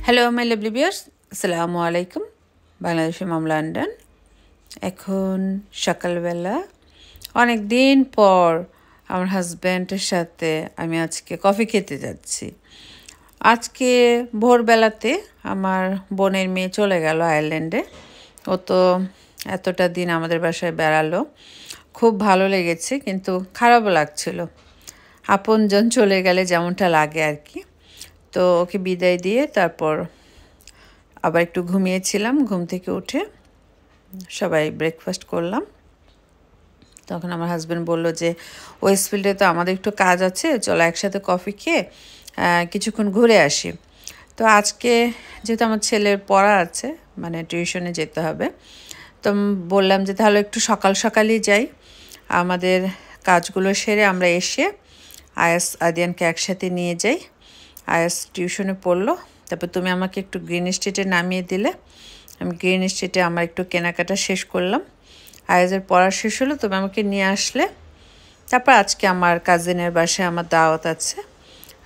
Hello my lovely viewers, আসসালামু আলাইকুম। বাংলাদেশের মম লন্ডন। এখন সকালবেলা অনেক দিন পর আমার হাজব্যান্ডের সাথে আমি আজকে কফি খেতে যাচ্ছি। আজকে ভোরবেলাতে আমার বোনের মেয়ে চলে গেল আয়ারল্যান্ডে। ও তো এতটা দিন আমাদের বাসায় বেড়ালো, খুব ভালো লেগেছে, কিন্তু খারাপও লাগছিল। আপনজন চলে গেলে যেমনটা লাগে আর কি। তো ওকে বিদায় দিয়ে তারপর আবার একটু ঘুমিয়েছিলাম। ঘুম থেকে উঠে সবাই ব্রেকফাস্ট করলাম। তখন আমার হাজব্যান্ড বলল যে ওয়েস্টফিল্ডে তো আমাদের একটু কাজ আছে, চলো একসাথে কফি খেয়ে কিছুক্ষণ ঘুরে আসি। তো আজকে যেহেতু আমার ছেলের পড়া আছে, মানে টিউশনে যেতে হবে, তো বললাম যে তাহলে একটু সকাল সকালই যাই, আমাদের কাজগুলো সেরে আমরা এসে আয়াস আদিয়ানকে একসাথে নিয়ে যাই। আয়াস টিউশনে পড়লো, তারপর তুমি আমাকে একটু গ্রিন স্ট্রিটে নামিয়ে দিলে, আমি গ্রিন স্ট্রিটে আমার একটু কেনাকাটা শেষ করলাম। আয়াজের পড়া শেষ হলো, তুমি আমাকে নিয়ে আসলে। তারপর আজকে আমার কাজিনের বাসায় আমার দাওয়াত আছে,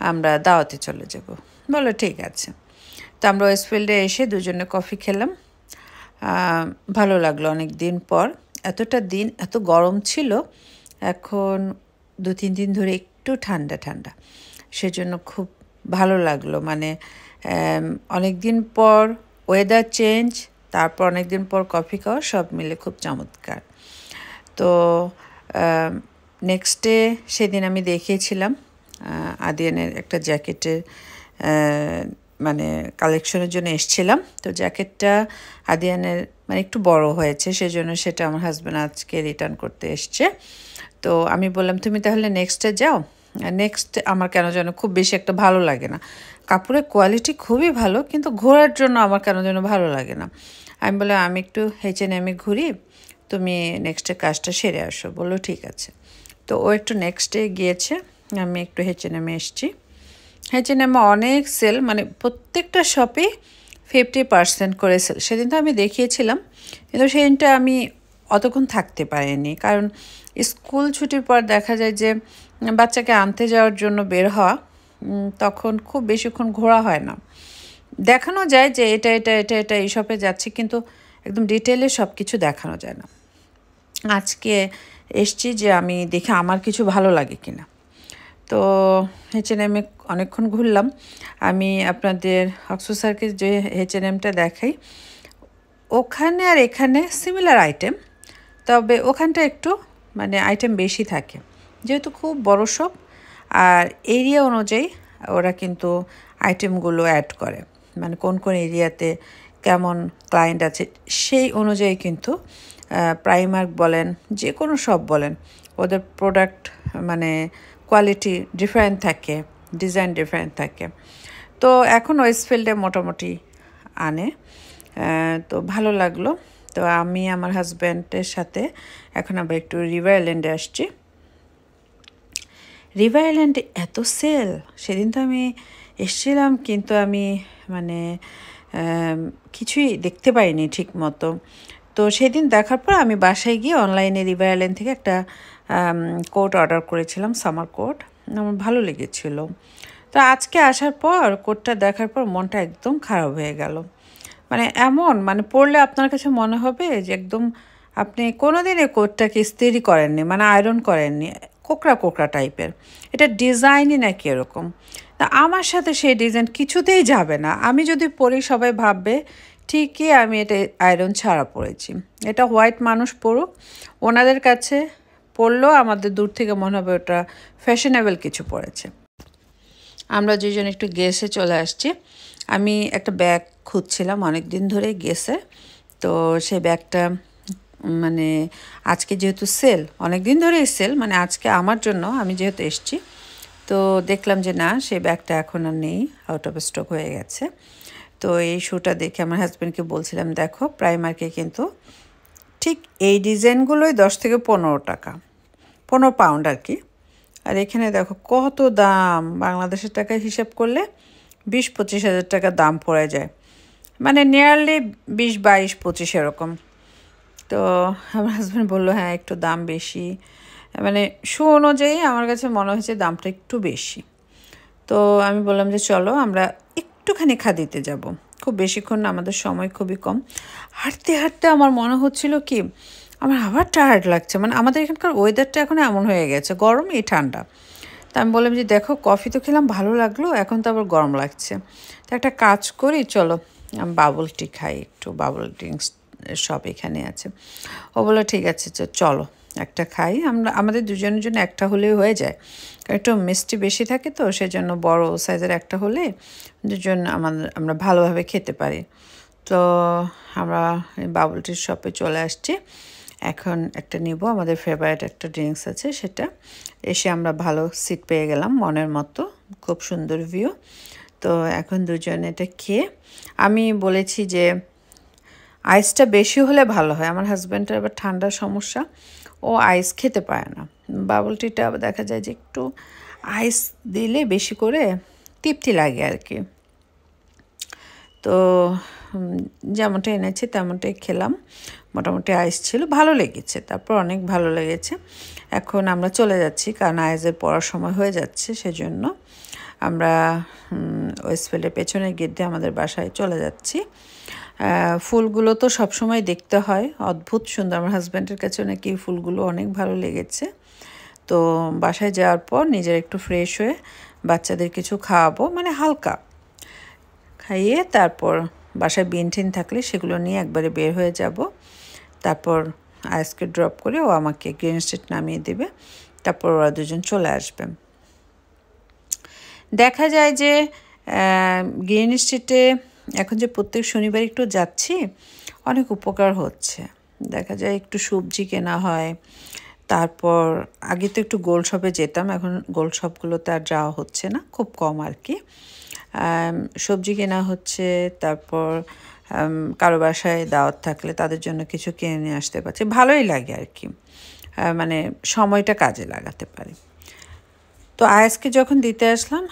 আমরা দাওয়াতে চলে যাব। বলো ঠিক আছে। তো আমরা ওয়েস্টফিল্ডে এসে দুজনে কফি খেলাম। ভালো লাগলো অনেক দিন পর। এতটা দিন এত গরম ছিল, এখন 2-3 দিন ধরে একটু ঠান্ডা ঠান্ডা, সেজন্য খুব ভালো লাগলো। মানে অনেক দিন পর ওয়েদার চেঞ্জ, তারপর অনেক দিন পর কফি খাওয়া, সব মিলে খুব চমৎকার। তো নেক্সট ডে সেদিন আমি দেখিয়েছিলাম আদিয়ানের একটা জ্যাকেটের মানে কালেকশনের জন্য এসছিলাম। তো জ্যাকেটটা আদিয়ানের মানে একটু বড় হয়েছে, সেজন্য সেটা আমার হাজব্যান্ড আজকে রিটার্ন করতে এসছে। তো আমি বললাম তুমি তাহলে নেক্সটে যাও। নেক্সট আমার কেন যেন খুব বেশি একটা ভালো লাগে না, কাপড়ের কোয়ালিটি খুবই ভালো, কিন্তু ঘোরার জন্য আমার কেন যেন ভালো লাগে না। আমি বললাম আমি একটু H&M ঘুরি, তুমি নেক্সটে কাজটা সেরে আসো। বললো ঠিক আছে। তো ও একটু নেক্সটে গিয়েছে, আমি একটু H&M এসছি। H&M অনেক সেল, মানে প্রত্যেকটা শপে 50% করে সেল। সেদিন তো আমি দেখিয়েছিলাম, কিন্তু সেদিনটা আমি অতক্ষণ থাকতে পারিনি, কারণ স্কুল ছুটির পর দেখা যায় যে বাচ্চাকে আনতে যাওয়ার জন্য বের হওয়া, তখন খুব বেশিক্ষণ ঘোরা হয় না। দেখানো যায় যে এটা এটা এটা এটা এই শপে যাচ্ছি, কিন্তু একদম ডিটেলে সব কিছু দেখানো যায় না। আজকে এসছি যে আমি দেখে আমার কিছু ভালো লাগে কিনা। তো H&M অনেকক্ষণ ঘুরলাম। আমি আপনাদের অক্সফোর্ড সার্কেল যে H&Mটা দেখাই, ওখানে আর এখানে সিমিলার আইটেম, তবে ওখানটা একটু মানে আইটেম বেশি থাকে, যেহেতু খুব বড় শপ, আর এরিয়া অনুযায়ী ওরা কিন্তু আইটেমগুলো অ্যাড করে, মানে কোন কোন এরিয়াতে কেমন ক্লায়েন্ট আছে সেই অনুযায়ী কিন্তু প্রাইমার্ক বলেন, যে কোনো শপ বলেন, ওদের প্রোডাক্ট মানে কোয়ালিটি ডিফারেন্ট থাকে, ডিজাইন ডিফারেন্ট থাকে। তো এখন ওয়েস্টফিল্ডে মোটামুটি আনে, তো ভালো লাগলো। তো আমি আমার হাজব্যান্ডের সাথে এখন আবার একটু রিভার আইল্যান্ডে আসছি। রিভার আইল্যান্ডে এত সেল, সেদিন তো আমি এসেছিলাম, কিন্তু আমি মানে কিছুই দেখতে পাইনি ঠিক মতো। তো সেদিন দেখার পর আমি বাসায় গিয়ে অনলাইনে রিভার আইল্যান্ড থেকে একটা কোট অর্ডার করেছিলাম, সামার কোট। আমার ভালো লেগেছিল। তো আজকে আসার পর কোটটা দেখার পর মনটা একদম খারাপ হয়ে গেল। মানে এমন, মানে পরলে আপনার কাছে মনে হবে যে একদম আপনি কোনোদিন এই কোটটাকে ইস্ত্রি করেননি, মানে আয়রন করেননি, কোকড়া কোকড়া টাইপের। এটা ডিজাইনই নাকি এরকম। তা আমার সাথে সেই ডিজাইন কিছুতেই যাবে না। আমি যদি পরি সবাই ভাববে ঠিকই আমি এটা আয়রন ছাড়া পরেছি। এটা হোয়াইট মানুষ পরুক, ওনাদের কাছে পরলেও আমাদের দূর থেকে মনে হবে ওটা ফ্যাশনেবল কিছু পরেছে। আমরা দুজন একটু গেসে চলে আসছি। আমি একটা ব্যাগ খুঁজছিলাম অনেক দিন ধরে গেসে। তো সেই ব্যাগটা মানে আজকে যেহেতু সেল, অনেক দিন ধরেই সেল, মানে আজকে আমার জন্য আমি যেহেতু এসছি, তো দেখলাম যে না, সেই ব্যাগটা এখন আর নেই, আউট অফ স্টক হয়ে গেছে। তো এই শুটা দেখে আমার হাজব্যান্ডকে বলছিলাম দেখো প্রাইমার্কে কিন্তু ঠিক এই ডিজাইনগুলোই 10 থেকে 15 টাকা, 15 পাউন্ড আর কি। আর এখানে দেখো কত দাম, বাংলাদেশের টাকায় হিসাব করলে 20-25 হাজার টাকা দাম পড়ে যায়, মানে নিয়ারলি 20-22-25 এরকম। তো আমার হাজব্যান্ড বললো হ্যাঁ একটু দাম বেশি, মানে শু অনুযায়ী আমার কাছে মনে হয়েছে দামটা একটু বেশি। তো আমি বললাম যে চলো আমরা একটুখানি খাদিতে যাব, খুব বেশিক্ষণ না, আমাদের সময় খুবই কম। হাঁটতে হাঁটতে আমার মনে হচ্ছিল কি আমার আবার টায়ার্ড লাগছে, মানে আমাদের এখানকার ওয়েদারটা এখন এমন হয়ে গেছে, গরম এই ঠান্ডা। তা আমি বললাম যে দেখো কফি তো খেলাম ভালো লাগলো, এখন তো আবার গরম লাগছে, তো একটা কাজ করি চলো বাবল টি খাই, একটু বাবল ড্রিঙ্কস সব এখানে আছে। ও বললো ঠিক আছে চলো একটা খাই। আমাদের দুজনের জন্য একটা হলেই হয়ে যায়, কারণ একটু মিষ্টি বেশি থাকে তো সেজন্য বড় সাইজের একটা হলে দুজন আমরা ভালোভাবে খেতে পারি। তো আমরা বাবল টির শপে চলে আসছি, এখন একটা নিব, আমাদের ফেভারিট একটা ড্রিঙ্কস আছে সেটা। এসে আমরা ভালো সিট পেয়ে গেলাম মনের মতো, খুব সুন্দর ভিউ। তো এখন দুজন এটা খেয়ে, আমি বলেছি যে আইসটা বেশি হলে ভালো হয়, আমার হাজব্যান্ডের আবার ঠান্ডার সমস্যা, ও আইস খেতে পারে না। বাবল টিটা আবার দেখা যায় যে একটু আইস দিলে বেশি করে তৃপ্তি লাগে আর কি। তো যেমনটা এনেছি তেমনটাই খেলাম, মোটামুটি আইস ছিল, ভালো লেগেছে, তারপর অনেক ভালো লেগেছে। এখন আমরা চলে যাচ্ছি কারণ আইসের পড়ার সময় হয়ে যাচ্ছে, সেজন্য আমরা ওয়েস্টফিল্ডের পেছনের গেট দিয়ে আমাদের বাসায় চলে যাচ্ছি। ফুলগুলো তো সবসময় দেখতে হয়, অদ্ভুত সুন্দর, আমার হাজব্যান্ডের কাছে নাকি ফুলগুলো অনেক ভালো লেগেছে। তো বাসায় যাওয়ার পর নিজের একটু ফ্রেশ হয়ে বাচ্চাদের কিছু খাওয়াবো, মানে হালকা খাইয়ে তারপর বাসায় বিনঠিন থাকলে সেগুলো নিয়ে একবারে বের হয়ে যাব। তারপর আইসকে ড্রপ করে ও আমাকে গ্রিন স্ট্রিট নামিয়ে দেবে, তারপর ওরা দুজন চলে আসবে। দেখা যায় যে গ্রিন স্ট্রিটে এখন যে প্রত্যেক শনিবার একটু যাচ্ছি, অনেক উপকার হচ্ছে। দেখা যায় একটু সবজি কেনা হয়, তারপর আগে তো একটু গোল্ড শপে যেতাম, এখন গোল্ড শপগুলোতে আর যাওয়া হচ্ছে না, খুব কম আর কি। সবজি কেনা হচ্ছে, তারপর কারো বাসায় দাওয়াত থাকলে তাদের জন্য কিছু কিনে নিয়ে আসতে পারছি, ভালোই লাগে আর কি, মানে সময়টা কাজে লাগাতে পারি। তো আয়াসকে যখন দিতে আসলাম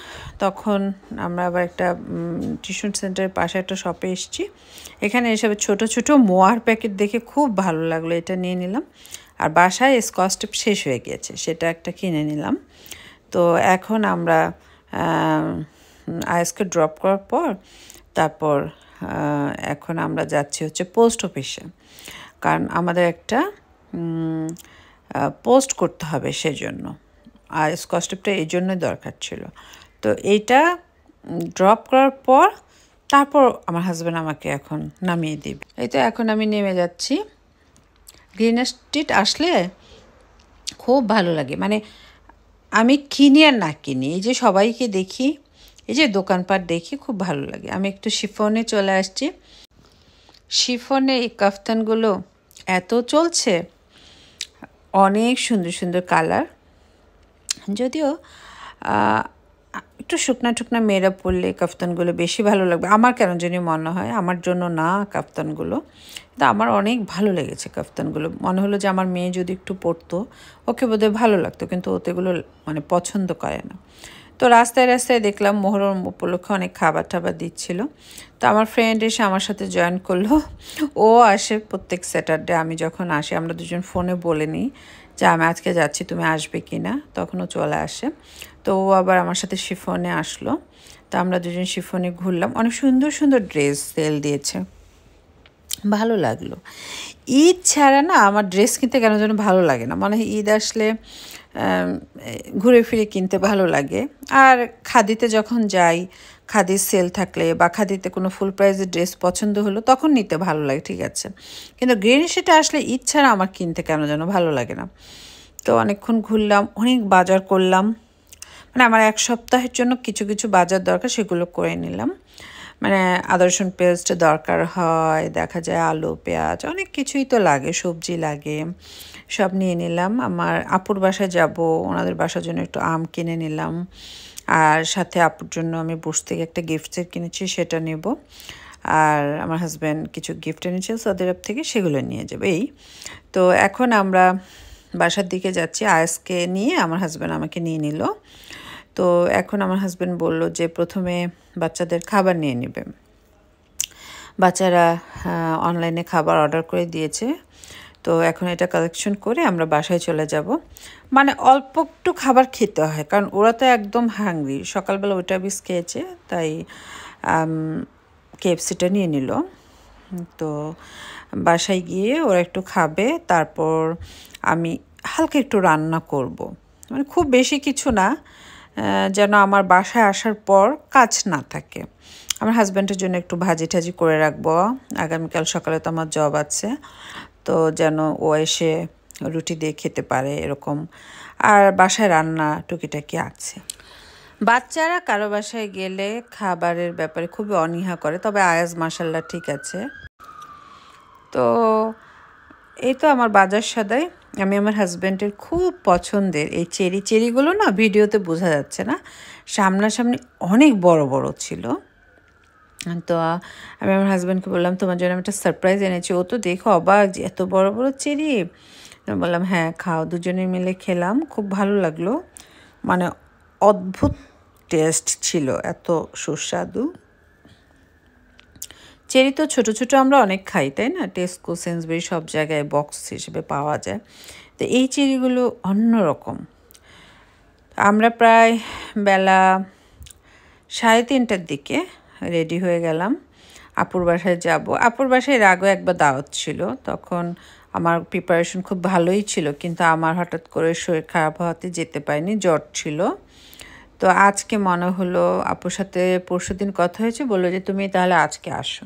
তখন আমরা আবার একটা টিউশন সেন্টারের পাশে একটা শপে এসেছি, এখানে এসব ছোট ছোট মোয়ার প্যাকেট দেখে খুব ভালো লাগলো, এটা নিয়ে নিলাম। আর বাসায় স্কচ টেপ শেষ হয়ে গিয়েছে, সেটা একটা কিনে নিলাম। তো এখন আমরা আয়াসকে ড্রপ করার পর তারপর এখন আমরা যাচ্ছি হচ্ছে পোস্ট অফিসে, কারণ আমাদের একটা পোস্ট করতে হবে সেজন্য, আর স্কচ টেপটা এই জন্যই দরকার ছিল। তো এইটা ড্রপ করার পর তারপর আমার হাজব্যান্ড আমাকে এখন নামিয়ে দিবে। এই তো এখন আমি নেমে যাচ্ছি। গ্রিন স্ট্রিট আসলে খুব ভালো লাগে, মানে আমি কিনি আর না কিনি, এই যে সবাইকে দেখি, এই যে দোকানপাট দেখি, খুব ভালো লাগে। আমি একটু শিফনে চলে আসছি, শিফনে এই কাফতানগুলো এত চলছে, অনেক সুন্দর সুন্দর কালার, যদিও একটু শুকনা টুকনা মেয়েরা পরলে কাফতানগুলো বেশি ভালো লাগবে, আমার কেন জানি মনে হয়, আমার জন্য না কাফতানগুলো, কিন্তু আমার অনেক ভালো লেগেছে কাফতানগুলো। মনে হলো যে আমার মেয়ে যদি একটু পরতো ওকে বোধহয় ভালো লাগতো, কিন্তু ওতেগুলো মানে পছন্দ করে না। তো রাস্তায় রাস্তায় দেখলাম মোহরম উপলক্ষে অনেক খাবার টাবার দিচ্ছিল, তো আমার ফ্রেন্ড এসে আমার সাথে জয়েন করলো। ও আসে প্রত্যেক স্যাটারডে, আমি যখন আসি আমরা দুজন ফোনে বলে নিই যে আমি আজকে যাচ্ছি তুমি আসবে কি না, তখনও চলে আসে। তো ও আবার আমার সাথে শিফনে আসলো, তো আমরা দুজন শিফনে ঘুরলাম, অনেক সুন্দর সুন্দর ড্রেস সেল দিয়েছে, ভালো লাগলো। ঈদ ছাড়া না আমার ড্রেস কিনতে কেন যেন ভালো লাগে না, মনে হয় ঈদ আসলে ঘুরে ফিরে কিনতে ভালো লাগে। আর খাদিতে যখন যাই, খাদির সেল থাকলে বা খাদিতে কোনো ফুল প্রাইজের ড্রেস পছন্দ হলো তখন নিতে ভালো লাগে, ঠিক আছে, কিন্তু গ্রিন স্ট্রিটে আসলে ঈদ ছাড়া আমার কিনতে কেন যেন ভালো লাগে না। তো অনেকক্ষণ ঘুরলাম, অনেক বাজার করলাম, মানে আমার এক সপ্তাহের জন্য কিছু কিছু বাজার দরকার সেগুলো করে নিলাম। মানে আদা রসুন পেস্ট দরকার হয়, দেখা যায় আলু পেঁয়াজ অনেক কিছুই তো লাগে, সবজি লাগে, সব নিয়ে নিলাম। আমার আপুর বাসায় যাব, ওনাদের বাসার জন্য একটু আম কিনে নিলাম, আর সাথে আপুর জন্য আমি বুশ থেকে একটা গিফট সেট কিনেছি সেটা নেব, আর আমার হাজব্যান্ড কিছু গিফট এনেছে সৌদি আরব থেকে, সেগুলো নিয়ে যাবে। এই তো এখন আমরা বাসার দিকে যাচ্ছি, আয়াসকে নিয়ে আমার হাজব্যান্ড আমাকে নিয়ে নিল। তো এখন আমার হাজব্যান্ড বলল যে প্রথমে বাচ্চাদের খাবার নিয়ে নেবে, বাচ্চারা অনলাইনে খাবার অর্ডার করে দিয়েছে। তো এখন এটা কালেকশন করে আমরা বাসায় চলে যাব। মানে অল্প একটু খাবার খেতে হয়, কারণ ওরা তো একদম হাংরি। সকালবেলা ওইটা বিস খেয়েছে, তাই কেএফসিটা নিয়ে নিল। তো বাসায় গিয়ে ওরা একটু খাবে, তারপর আমি হালকা একটু রান্না করব। মানে খুব বেশি কিছু না, যেন আমার বাসায় আসার পর কাজ না থাকে। আমার হাজব্যান্ডের জন্য একটু ভাজি টাজি করে রাখবো, আগামীকাল সকালে তো আমার জব আছে, তো যেন ও এসে রুটি দিয়ে খেতে পারে এরকম। আর বাসায় রান্না টুকিটাকি আছে। বাচ্চারা কারো বাসায় গেলে খাবারের ব্যাপারে খুবই অনীহা করে, তবে আয়াজ মাশাল্লাহ ঠিক আছে। তো এই তো আমার বাজার সদাই। আমি আমার হাজব্যান্ডের খুব পছন্দের এই চেরিগুলো না ভিডিওতে বোঝা যাচ্ছে না, সামনাসামনি অনেক বড় বড় ছিল। তো আমি আমার হাজব্যান্ডকে বললাম, তোমার জন্য আমি একটা সারপ্রাইজ এনেছি। ও তো দেখো অবাক যে এত বড় বড় চেরি। বললাম হ্যাঁ খাও। দুজনে মিলে খেলাম, খুব ভালো লাগলো। মানে অদ্ভুত টেস্ট ছিল, এত সুস্বাদু। চেরি তো ছোটো ছোটো আমরা অনেক খাই, তাই না? টেস্কো, সেন্সবেরি সব জায়গায় বক্স হিসেবে পাওয়া যায়। তো এই চেরিগুলো অন্যরকম। আমরা প্রায় বেলা 3:30টার দিকে রেডি হয়ে গেলাম, আপুর বাসায় যাব। আপুর বাসায় এর আগেও একবার দাওয়াত ছিল, তখন আমার প্রিপারেশন খুব ভালোই ছিল, কিন্তু আমার হঠাৎ করে শরীর খারাপ হওয়াতে যেতে পারিনি, জ্বর ছিল। তো আজকে মনে হলো, আপুর সাথে পরশুদিন কথা হয়েছে, বললো যে তুমি তাহলে আজকে আসো।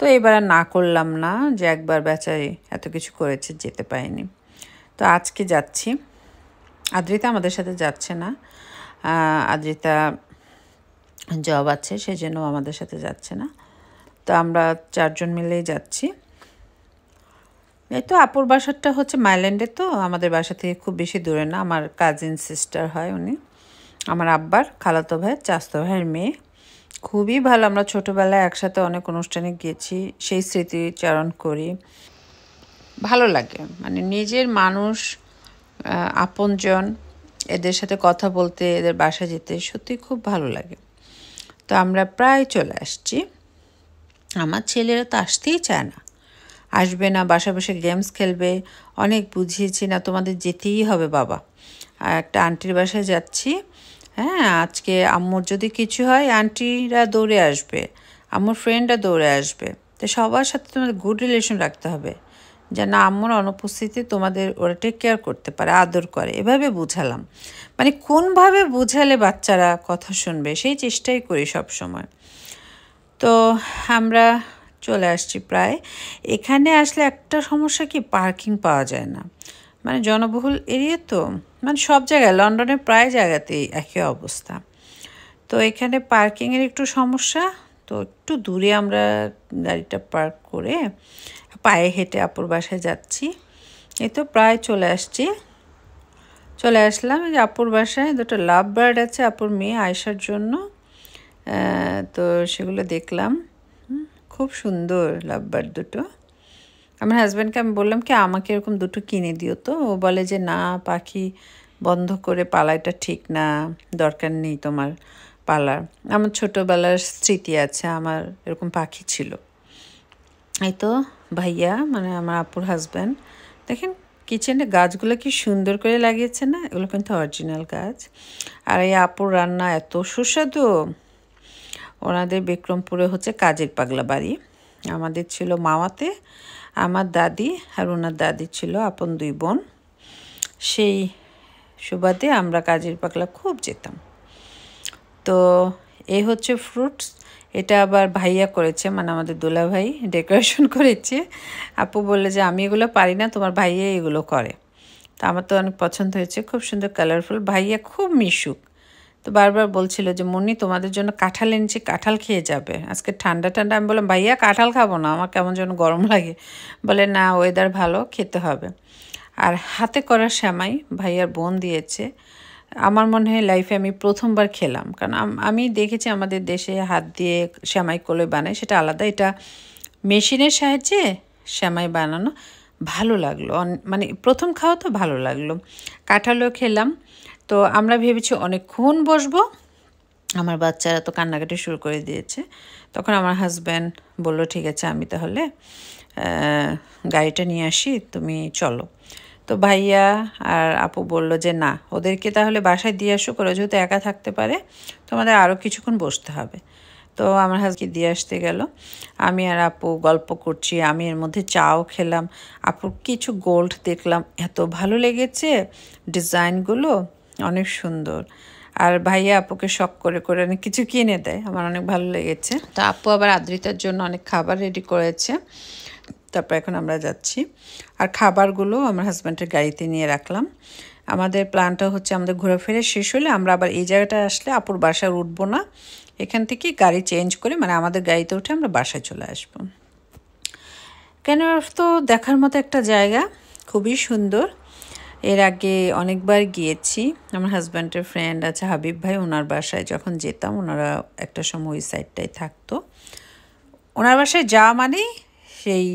তো এবার আর না করলাম না, যে একবার বেচারি এত কিছু করেছে, যেতে পারিনি। তো আজকে যাচ্ছি। আদ্রিতা আমাদের সাথে যাচ্ছে না, আদ্রিতা জব আছে, সেজন্য আমাদের সাথে যাচ্ছে না। তো আমরা 4 জন মিলেই যাচ্ছি। এই তো আপুর বাসাটা হচ্ছে মাইল্যান্ডে, তো আমাদের বাসা থেকে খুব বেশি দূরে না। আমার কাজিন সিস্টার হয় উনি, আমার আব্বার খালাতো ভাই, চাচাতো ভাইয়ের মেয়ে। খুবই ভালো, আমরা ছোটোবেলায় একসাথে অনেক অনুষ্ঠানে গিয়েছি, সেই স্মৃতিচারণ করি। ভালো লাগে, মানে নিজের মানুষ, আপনজন, এদের সাথে কথা বলতে, এদের বাসায় যেতে সত্যি খুব ভালো লাগে। তো আমরা প্রায় চলে আসছি। আমার ছেলেরা তো আসতেই চায় না, আসবে না, বাসা বসে গেমস খেলবে। অনেক বুঝিয়েছি, না তোমাদের যেতেই হবে বাবা। আর একটা আন্টির বাসায় যাচ্ছি। হ্যাঁ, আজকে আম্মুর যদি কিছু হয় আন্টিরা দৌড়ে আসবে, আম্মুর ফ্রেন্ডরা দৌড়ে আসবে। তো সবার সাথে তোমাদের গুড রিলেশন রাখতে হবে, যেন আম্মুর অনুপস্থিতি তোমাদের ওরা টেক কেয়ার করতে পারে, আদর করে। এভাবে বুঝালাম, মানে কোনভাবে বুঝালে বাচ্চারা কথা শুনবে সেই চেষ্টাই করি সব সময়। তো আমরা চলে আসছি প্রায়। এখানে আসলে একটা সমস্যা কি, পার্কিং পাওয়া যায় না। মানে জনবহুল এরিয়া তো, মানে সব জায়গায়, লন্ডনের প্রায় জায়গাতেই একই অবস্থা। তো এখানে পার্কিংয়ের একটু সমস্যা। তো একটু দূরে আমরা গাড়িটা পার্ক করে পায়ে হেঁটে আপুর বাসায় যাচ্ছি। এই তো প্রায় চলে আসলাম। এই যে আপুর বাসায় দুটো লাভ বার্ড আছে আপুর মেয়ে আয়েশার জন্য। তো সেগুলো দেখলাম, খুব সুন্দর লাভ বার্ড দুটো। আমার হাজব্যান্ডকে আমি বললাম কি আমাকে এরকম দুটো কিনে দিও। তো ও বলে যে না, পাখি বন্ধ করে পালাটা ঠিক না, দরকার নেই তোমার পালার। আমার ছোটোবেলার স্মৃতি আছে, আমার এরকম পাখি ছিল। এই তো ভাইয়া, মানে আমার আপুর হাজব্যান্ড, দেখেন কিচেনে গাছগুলো কি সুন্দর করে লাগিয়েছে না, এগুলো কিন্তু অরিজিনাল গাছ। আর এই আপুর রান্না এত সুস্বাদু। ওনাদের বিক্রমপুরে হচ্ছে কাজের পাগলা বাড়ি, আমাদের ছিল মাওয়াতে। আমার দাদি আর ওনার দাদি ছিল আপন 2 বোন। সেই সুবাদে আমরা কাজের পাগলা খুব যেতাম। তো এই হচ্ছে ফ্রুটস, এটা আবার ভাইয়া করেছে, মানে আমাদের দোলা ভাই ডেকোরেশন করেছে। আপু বললে যে আমি এগুলো পারি না, তোমার ভাইয়া এগুলো করে। তো আমার তো অনেক পছন্দ হয়েছে, খুব সুন্দর কালারফুল। ভাইয়া খুব মিশুক, তো বারবার বলছিল যে মুন্নি তোমাদের জন্য কাঁঠাল এনেছি, কাঁঠাল খেয়ে যাবে, আজকে ঠান্ডা ঠান্ডা। আমি বললাম ভাইয়া কাঁঠাল খাবো না, আমার কেমন যেন গরম লাগে। বলে না, ওয়েদার ভালো, খেতে হবে। আর হাতে করা সেমাই ভাইয়ার বোন দিয়েছে, আমার মনে হয় লাইফে আমি প্রথমবার খেলাম। কারণ আমি দেখেছি আমাদের দেশে হাত দিয়ে সেমাই কলে বানায়, সেটা আলাদা। এটা মেশিনের সাহায্যে সেমাই বানানো, ভালো লাগলো। মানে প্রথম খাওয়া তো ভালো লাগলো। কাঁঠালও খেলাম। তো আমরা ভেবেছি অনেকক্ষণ বসবো, আমার বাচ্চারা তো কান্নাকাটি শুরু করে দিয়েছে। তখন আমার হাজব্যান্ড বলল ঠিক আছে আমি তাহলে গাড়িটা নিয়ে আসি, তুমি চলো। তো ভাইয়া আর আপু বলল যে না, ওদেরকে তাহলে বাসায় দিয়ে আসো, করে যেহেতু একা থাকতে পারে তোমাদের আরও কিছুক্ষণ বসতে হবে। তো আমার হাজব্যান্ড দিয়ে আসতে গেল, আমি আর আপু গল্প করছি, আমি এর মধ্যে চাও খেলাম। আপুর কিছু গোল্ড দেখলাম, এত ভালো লেগেছে, ডিজাইনগুলো অনেক সুন্দর। আর ভাইয়া আপুকে শখ করে করে অনেক কিছু কিনে দেয়, আমার অনেক ভালো লেগেছে। তো আপু আবার আদ্রিতার জন্য অনেক খাবার রেডি করেছে। তারপর এখন আমরা যাচ্ছি, আর খাবারগুলো আমার হাজব্যান্ডের গাড়িতে নিয়ে রাখলাম। আমাদের প্ল্যানটা হচ্ছে আমাদের ঘোরাফেরা শেষ হলে আমরা আবার এই জায়গাটায় আসলে আপুর বাসায় উঠবো না, এখান থেকে গাড়ি চেঞ্জ করে মানে আমাদের গাড়িতে উঠে আমরা বাসায় চলে আসবো। ক্যানওয়ার্ফ তো দেখার মতো একটা জায়গা, খুবই সুন্দর। এর আগে অনেকবার গিয়েছি, আমার হাজব্যান্ডের ফ্রেন্ড আছে হাবিব ভাই, ওনার বাসায় যখন যেতাম ওনারা একটা সময় ওই সাইডটাই থাকতো। ওনার বাসায় যাওয়া মানে সেই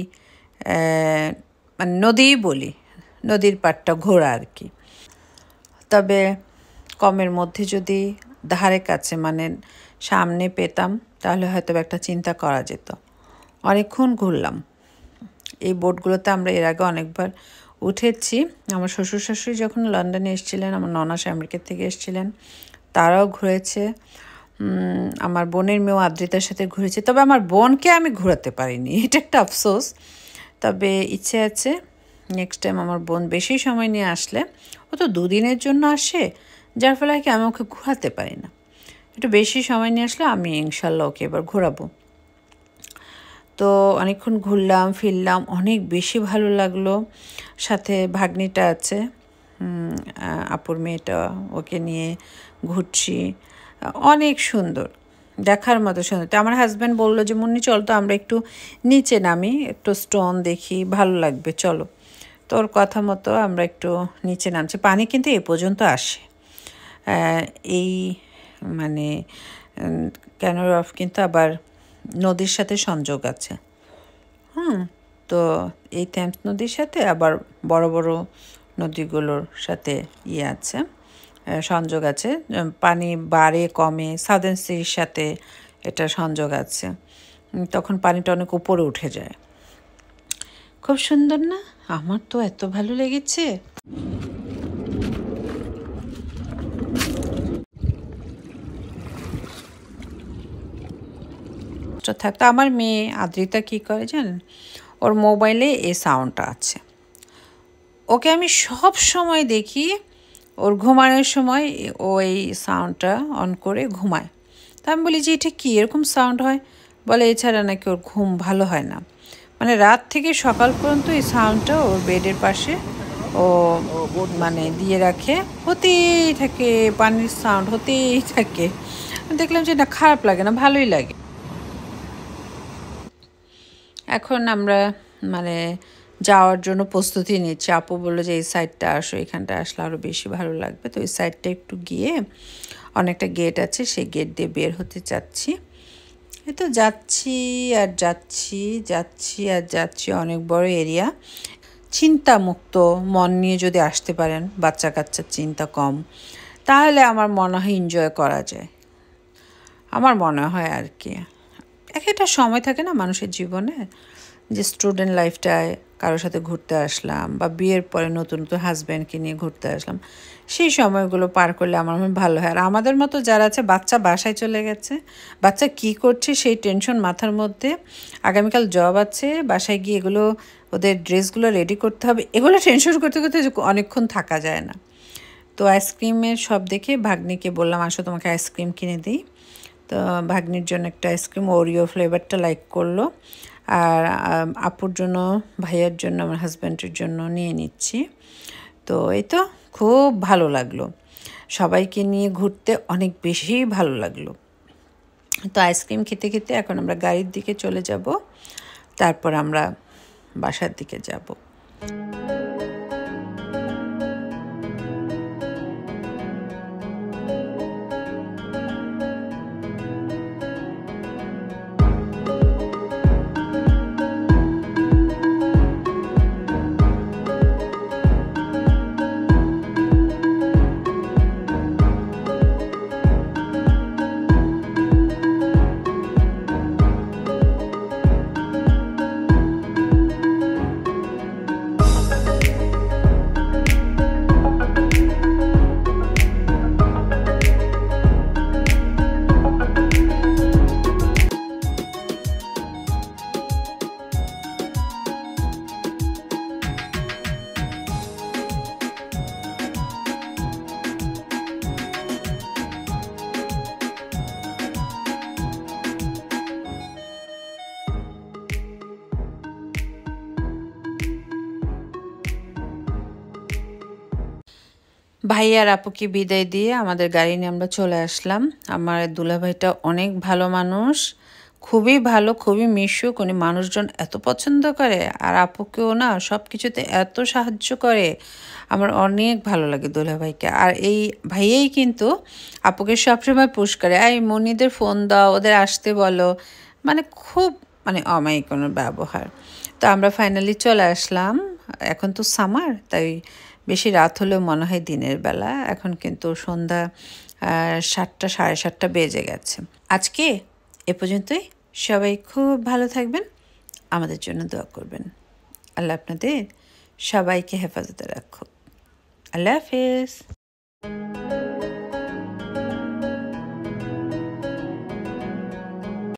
মানে নদীই বলি, নদীর পাড়টা ঘোরা আর কি। তবে কমের মধ্যে যদি ধারে কাছে মানে সামনে পেতাম তাহলে হয়তো একটা চিন্তা করা যেত। অনেকক্ষণ ঘুরলাম এই বোটগুলোতে, আমরা এর আগে অনেকবার উঠেছি। আমার শ্বশুর শাশুড়ি যখন লন্ডনে এসেছিলেন, আমার ননাস আমেরিকা থেকে এসেছিলেন, তারাও ঘুরেছে। আমার বোনের মেয়েও আদ্রিতার সাথে ঘুরেছে, তবে আমার বোনকে আমি ঘোরাতে পারিনি, এটা একটা আফসোস। তবে ইচ্ছে আছে নেক্সট টাইম আমার বোন বেশি সময় নিয়ে আসলে, ও তো দুদিনের জন্য আসে, যার ফলে কি আমি ওকে ঘোরাতে পারি না। একটু বেশি সময় নিয়ে আসলে আমি ইনশাল্লাহ ওকে এবার ঘোরাবো। তো অনেকক্ষণ ঘুরলাম ফিরলাম, অনেক বেশি ভালো লাগলো। সাথে ভাগ্নিটা আছে, আপুর মেয়েটা, ওকে নিয়ে ঘুরছি, অনেক সুন্দর, দেখার মতো সুন্দর। তো আমার হাজব্যান্ড বললো যে মুন্নি চল তো আমরা একটু নিচে নামি, একটু স্টোন দেখি, ভালো লাগবে চলো। তোর কথা মতো আমরা একটু নিচে নামছি। পানি কিন্তু এ পর্যন্ত আসে, এই মানে ক্যানওয়ার্ফ কিন্তু আবার নদীর সাথে সংযোগ আছে। তো এই থেমস নদীর সাথে আবার বড় বড় নদীগুলোর সাথে আছে, সংযোগ আছে। পানি বাড়ে কমে, সাউদার্ন সির সাথে এটা সংযোগ আছে, তখন পানিটা অনেক উপরে উঠে যায়। খুব সুন্দর না? আমার তো এত ভালো লেগেছে। থাকতো আমার মেয়ে আদ্রিতা কী করে জানেন, ওর মোবাইলে এই সাউন্ডটা আছে, ওকে আমি সব সময় দেখি ওর ঘুমানোর সময় ও এই সাউন্ডটা অন করে ঘুমায়। তা আমি বলি যে এটা কী এরকম সাউন্ড হয়? বলে এছাড়া নাকি ওর ঘুম ভালো হয় না, মানে রাত থেকে সকাল পর্যন্ত এই সাউন্ডটা ওর বেডের পাশে ও মানে দিয়ে রাখে, হতেই থাকে, পানির সাউন্ড হতেই থাকে। দেখলাম যে না, খারাপ লাগে না, ভালোই লাগে। এখন আমরা মানে যাওয়ার জন্য প্রস্তুতি নিচ্ছি। আপু বললো যে এই সাইডটা আসো, এখানটা আসলে আরও বেশি ভালো লাগবে। তো এই সাইডটা একটু গিয়ে অনেকটা গেট আছে, সেই গেট দিয়ে বের হতে চাচ্ছি। এই তো যাচ্ছি আর যাচ্ছি, যাচ্ছি আর যাচ্ছি, অনেক বড় এরিয়া। চিন্তামুক্ত মন নিয়ে যদি আসতে পারেন, বাচ্চা কাচ্চার চিন্তা কম, তাহলে আমার মনে হয় এনজয় করা যায়, আমার মনে হয় আর কি। একটা সময় থাকে না মানুষের জীবনে, যে স্টুডেন্ট লাইফটায় কারোর সাথে ঘুরতে আসলাম, বা বিয়ের পরে নতুন নতুন হাজব্যান্ডকে নিয়ে ঘুরতে আসলাম, সেই সময়গুলো পার করলে আমার মনে ভালো হয়। আর আমাদের মতো যারা আছে, বাচ্চা বাসায় চলে গেছে, বাচ্চা কি করছে সেই টেনশন মাথার মধ্যে, আগামীকাল জব আছে, বাসায় গিয়ে এগুলো ওদের ড্রেসগুলো রেডি করতে হবে, এগুলো টেনশন করতে করতে অনেকক্ষণ থাকা যায় না। তো আইসক্রিমের সব দেখে ভাগ্নিকে বললাম আসো তোমাকে আইসক্রিম কিনে দিই। তো ভাগ্নির জন্য একটা আইসক্রিম ওরিও ফ্লেভারটা লাইক করলো, আর আপুর জন্য, ভাইয়ার জন্য, আমার হাজব্যান্ডের জন্য নিয়ে নিচ্ছি। তো এই তো খুব ভালো লাগলো, সবাইকে নিয়ে ঘুরতে অনেক বেশি ভালো লাগলো। তো আইসক্রিম খেতে খেতে এখন আমরা গাড়ির দিকে চলে যাব, তারপর আমরা বাসার দিকে যাব। ভাই আর আপুকে বিদায় দিয়ে আমাদের গাড়ি নিয়ে আমরা চলে আসলাম। আমার দুলাভাইটা অনেক ভালো মানুষ, খুবই ভালো, খুবই মিশুক। উনি মানুষজন এত পছন্দ করে, আর আপুকেও না সব কিছুতে এত সাহায্য করে। আমার অনেক ভালো লাগে দুলাভাইকে। আর এই ভাইয়াই কিন্তু আপুকে সবসময় পুশ করে, এই মনিদের ফোন দাও, ওদের আসতে বলো। মানে খুব অমায়িক কোনো ব্যবহার। তো আমরা ফাইনালি চলে আসলাম। এখন তো সামার, তাই বেশি রাত হলেও মনে হয় দিনের বেলা। এখন কিন্তু সন্ধ্যা 7টা, 7:30 বেজে গেছে। আজকে এ পর্যন্তই। সবাই খুব ভালো থাকবেন, আমাদের জন্য দোয়া করবেন। আল্লাহ আপনাদের সবাইকে হেফাজতে রাখুক। আল্লাহ হাফেজ।